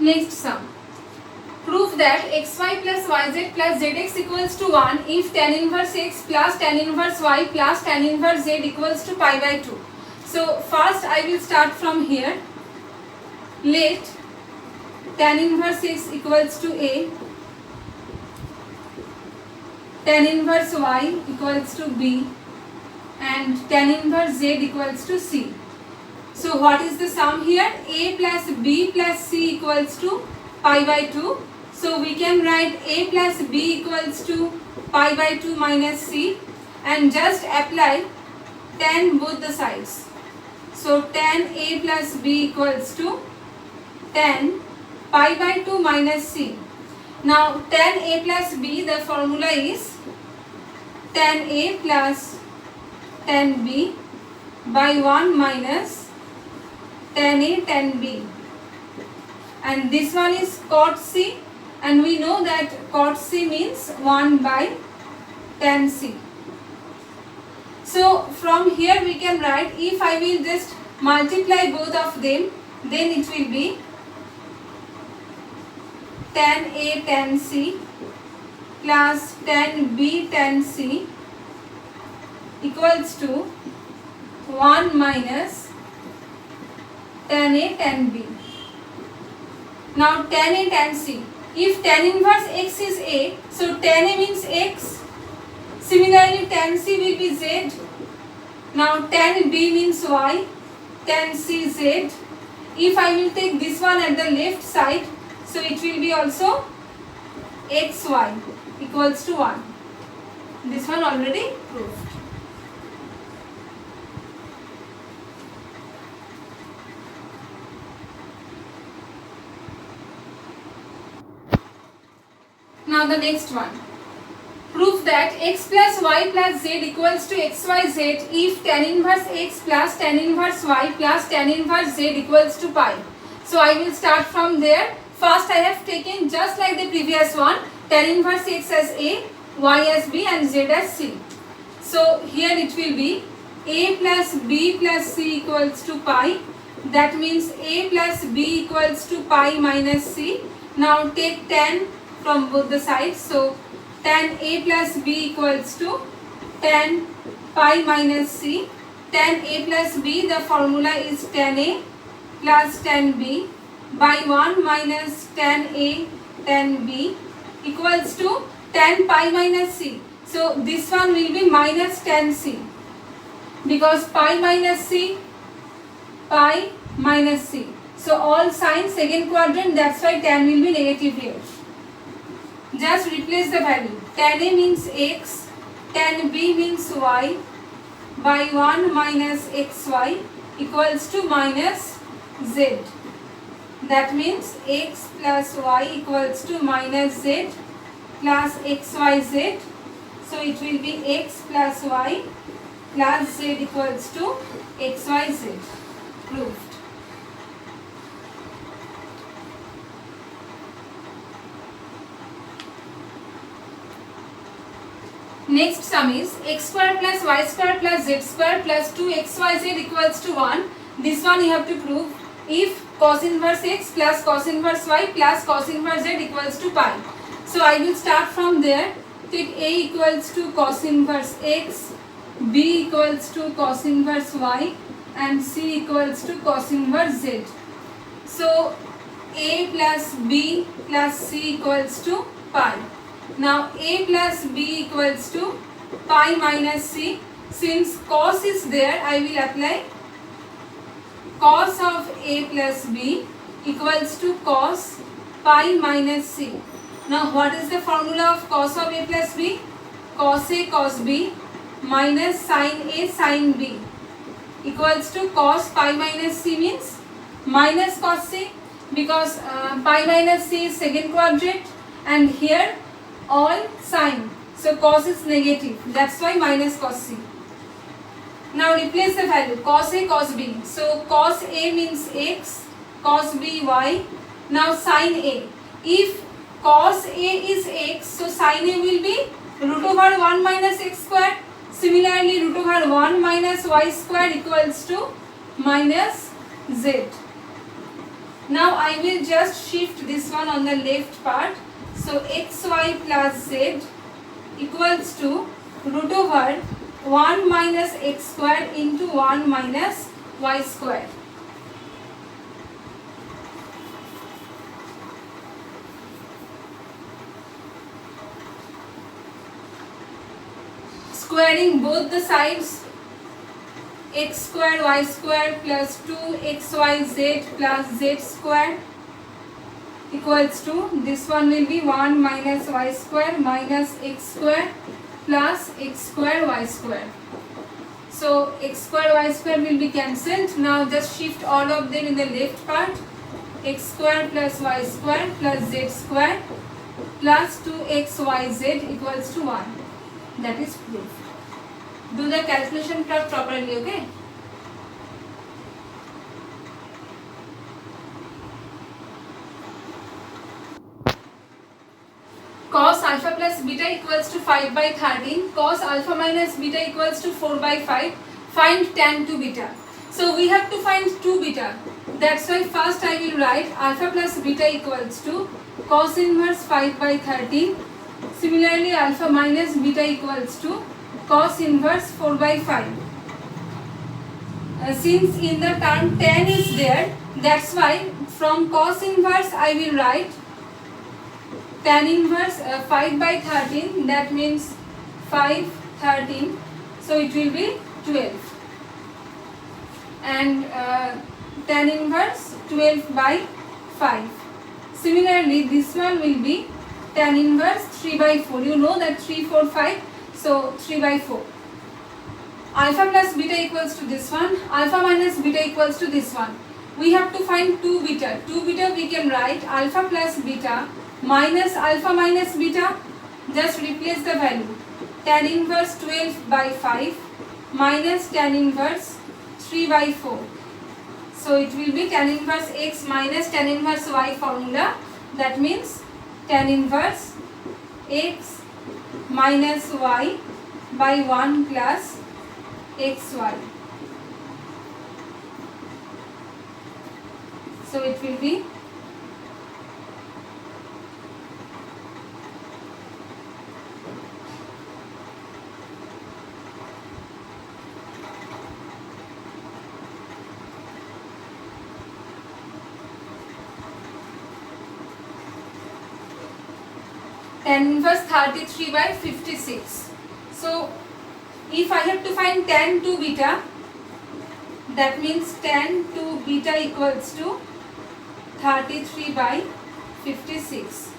Next sum. Prove that xy plus yz plus zx equals to 1 if tan inverse x plus tan inverse y plus tan inverse z equals to pi by 2. So first I will start from here. Let tan inverse x equals to a, tan inverse y equals to b, and tan inverse z equals to c. So what is the sum here? A plus b plus c equals to pi by 2. So we can write a plus b equals to pi by 2 minus c and just apply tan both the sides. So tan a plus b equals to tan pi by 2 minus c. Now tan a plus b, the formula is tan a plus tan b by 1 minus tan a tan b. And this one is cot c. And we know that cot c means 1 by tan c. So from here we can write, if I will just multiply both of them, then it will be tan a tan c plus tan b tan c equals to 1 minus tan a tan b. Now tan a tan c. If tan inverse x is a, so tan a means x. Similarly, tan c will be z. Now tan b means y, tan c z. If I will take this one at the left side, so it will be also xy equals to 1. This one already proved. Now the next one. Prove that x plus y plus z equals to xyz if tan inverse x plus tan inverse y plus tan inverse z equals to pi. So I will start from there. First I have taken just like the previous one, tan inverse x as a, y as b and z as c. So here it will be a plus b plus c equals to pi. That means a plus b equals to pi minus c. Now take tan from both the sides. So tan a plus b equals to tan pi minus c. Tan a plus b, the formula is tan a plus tan b by 1 minus tan a tan b equals to tan pi minus c. So this one will be minus tan c, because pi minus c, pi minus c. So all signs second quadrant, that's why tan will be negative here. Just replace the value. Tan a means x, tan b means y by 1 minus xy equals to minus z. That means x plus y equals to minus z plus xyz. So it will be x plus y plus z equals to xyz. Proved. Next sum is x square plus y square plus z square plus 2xyz equals to 1. This one you have to prove if cos inverse x plus cos inverse y plus cos inverse z equals to pi. So I will start from there. Take a equals to cos inverse x, b equals to cos inverse y and c equals to cos inverse z. So a plus b plus c equals to pi. Now a plus b equals to pi minus c. Since cos is there, I will apply cos of a plus b equals to cos pi minus c. Now what is the formula of cos of a plus b? Cos a cos b minus sin a sin b equals to cos pi minus c means minus cos c, because pi minus c is second quadrant and here all sign. So cos is negative. That's why minus cos c. Now replace the value. Cos a cos b. So cos a means x, cos b y. Now sin a. If cos a is x, so sin a will be root over 1 minus x square. Similarly, root over 1 minus y square equals to minus z. Now I will just shift this one on the left part. So xy plus z equals to root over 1 minus x square into 1 minus y square. Squaring both the sides, x square y square plus 2xyz plus z square equals to, this one will be 1 minus y square minus x square plus x square y square. So x square y square will be cancelled. Now just shift all of them in the left part. X square plus y square plus z square plus 2xyz equals to 1. That is proof. Do the calculation properly, okay? Cos alpha plus beta equals to 5 by 13. Cos alpha minus beta equals to 4 by 5. Find tan 2 beta. So we have to find 2 beta. That's why first I will write alpha plus beta equals to cos inverse 5 by 13. Similarly, alpha minus beta equals to cos inverse 4 by 5. Since in the term tan is there, that's why from cos inverse I will write tan inverse 5 by 13, that means 5, 13, so it will be 12. And tan inverse 12 by 5. Similarly, this one will be tan inverse 3 by 4. You know that 3, 4, 5, so 3 by 4. Alpha plus beta equals to this one, alpha minus beta equals to this one. We have to find 2 beta. 2 beta we can write alpha plus beta minus alpha minus beta. Just replace the value. Tan inverse 12 by 5 minus tan inverse 3 by 4. So it will be tan inverse x minus tan inverse y formula. That means tan inverse x minus y by 1 plus xy. So it will be tan inverse 33 by 56. So if I have to find tan 2 beta, that means tan 2 beta equals to 33 by 56.